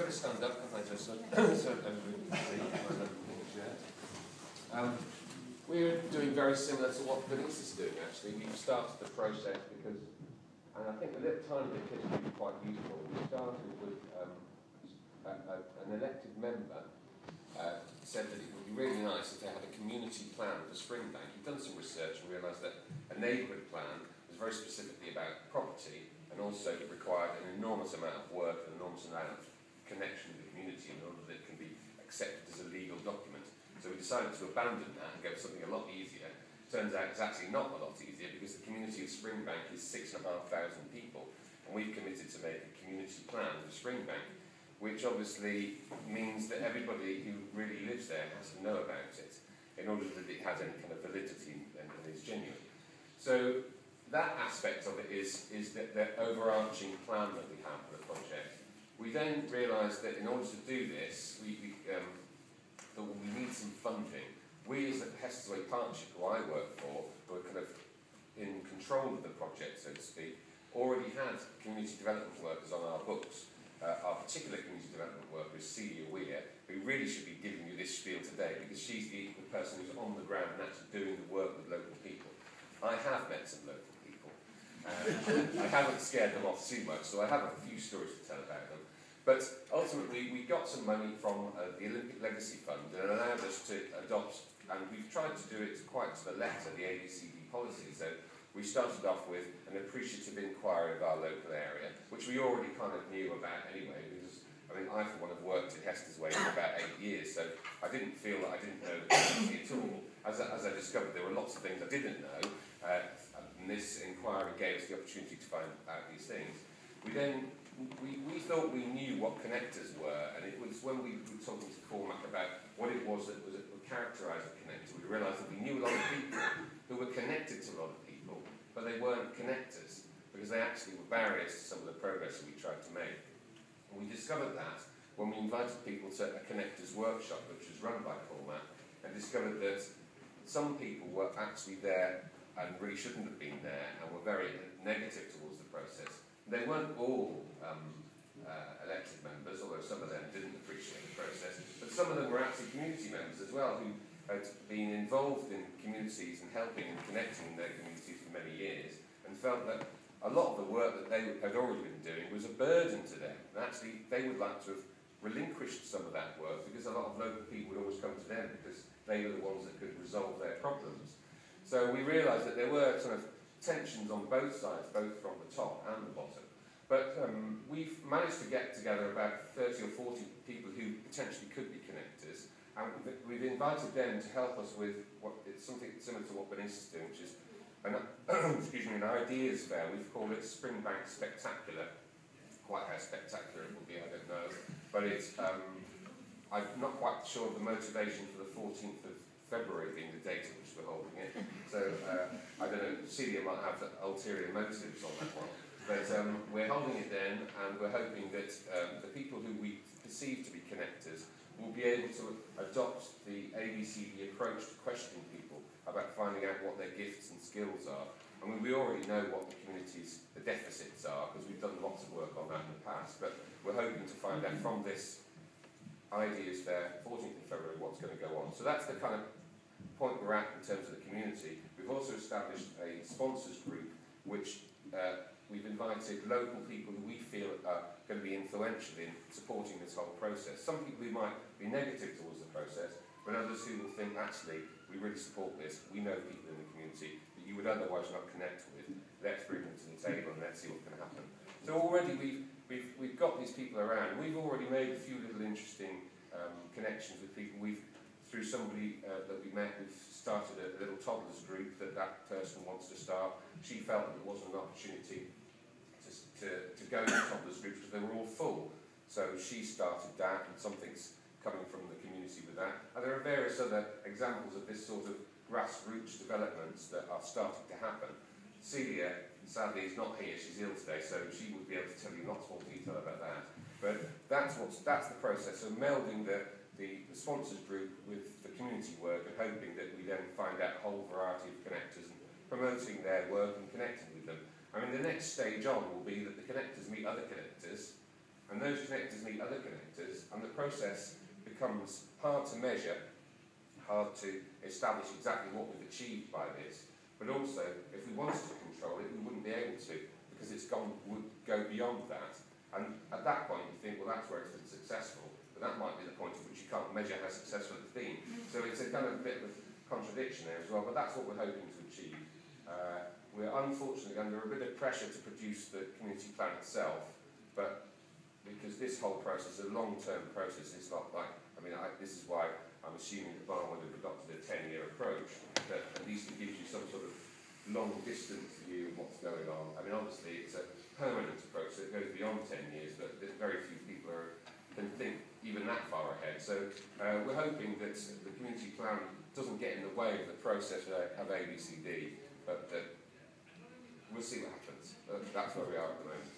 to stand up, can't I, just so everybody can see my local chair. We're doing very similar to what Bernice is doing, actually. We've started the process because, and I think a little tiny bit of history would be quite useful. We started with an elected member said that it would be really nice if they had a community plan for Springbank. He'd done some research and realised that a neighbourhood plan was very specifically about property and also required an enormous amount of work and an enormous amount of connection with the community in order that it can be accepted as a legal document. So we decided to abandon that and go for something a lot easier. Turns out it's actually not a lot easier because the community of Springbank is 6,500 people, and we've committed to make a community plan for Springbank, which obviously means that everybody who really lives there has to know about it in order that it has any kind of validity and is genuine. So that aspect of it is the overarching plan that we have for the project. We then realised that in order to do this, we need some funding. We as the Heston's Way Partnership, who I work for, who are kind of in control of the project, so to speak, already had community development workers on our books. Our particular community development worker is Celia Weir, who really should be giving you this spiel today because she's the person who's on the ground and actually doing the work with local people. I have met some local people. I haven't scared them off too much, so I have a few stories to tell about them. But ultimately, we got some money from the Olympic Legacy Fund and it allowed us to adopt, and we've tried to do it quite to the letter, the ABCD policy. So we started off with an appreciative inquiry of our local area, which we already kind of knew about anyway, because I mean, I for one have worked at Heston's Way for about 8 years, so I didn't feel that I didn't know the community at all. As I discovered, there were lots of things I didn't know, and this inquiry gave us the opportunity to find out these things. We thought we knew what connectors were, and it was when we were talking to Cormac about what it was that would characterise a connector, we realised that we knew a lot of people who were connected to a lot of people, but they weren't connectors, because they actually were barriers to some of the progress that we tried to make. And we discovered that when we invited people to a connectors workshop, which was run by Cormac, and discovered that some people were actually there and really shouldn't have been there, and were very negative towards the process. They weren't all elected members, although some of them didn't appreciate the process, but some of them were actually community members as well, who had been involved in communities and helping and connecting their communities for many years, and felt that a lot of the work that they had already been doing was a burden to them. And actually, they would like to have relinquished some of that work because a lot of local people would always come to them because they were the ones that could resolve their problems. So we realised that there were sort of tensions on both sides, both from the top and the bottom. But we've managed to get together about 30 or 40 people who potentially could be connectors, and we've invited them to help us with something similar to what Bernice is doing, which is an ideas fair. We've called it Springbank Spectacular. Quite how spectacular it will be, I don't know. But it's, I'm not quite sure of the motivation for the 14th of February being the date at which we're holding it. So, I don't know, Celia might have ulterior motives on that one. But we're holding it then, and we're hoping that the people who we perceive to be connectors will be able to adopt the ABCD approach to questioning people about finding out what their gifts and skills are. I mean, we already know what the community's deficits are, because we've done lots of work on that in the past, but we're hoping to find out from this Ideas Fair, 14th of February, what's going to go on. So that's the kind of point we're at in terms of the community. We've also established a sponsors group, which we've invited local people who we feel are going to be influential in supporting this whole process. Some people who might be negative towards the process, but others who will think, actually, we really support this, we know people in the community that you would otherwise not connect with, let's bring them to the table and let's see what can happen. So already we've got these people around. We've already made a few little interesting connections with people. Through somebody that we met, we've started a little toddlers group that person wants to start. She felt that there wasn't an opportunity to go to toddlers groups because they were all full. So she started that, and something's coming from the community with that. And there are various other examples of this sort of grassroots developments that are starting to happen. Celia, sadly, is not here. She's ill today, so she would be able to tell you lots more detail about that. But that's the process of melding the sponsors group with the community work and hoping that we then find out a whole variety of connectors and promoting their work and connecting with them. I mean, the next stage on will be that the connectors meet other connectors and those connectors need other connectors, and the process becomes hard to measure, hard to establish exactly what we've achieved by this, but also, if we wanted to control it, we wouldn't be able to, because would go beyond that. And at that point, you think, well, that's where it's been successful, but that might be the point at which you can't measure how successful it's been. So it's a kind of bit of a contradiction there as well, but that's what we're hoping to achieve. We're unfortunately under a bit of pressure to produce the community plan itself, but because this whole process is a long-term process, it's not like, this is why I'm assuming that Barnwood have adopted a 10-year approach, that at least it gives you some sort of long-distance view of what's going on. Obviously it's a permanent approach that goes beyond 10 years, but very few people can think even that far ahead. So we're hoping that the community plan doesn't get in the way of the process of ABCD, but we'll see what happens. That's where we are at the moment.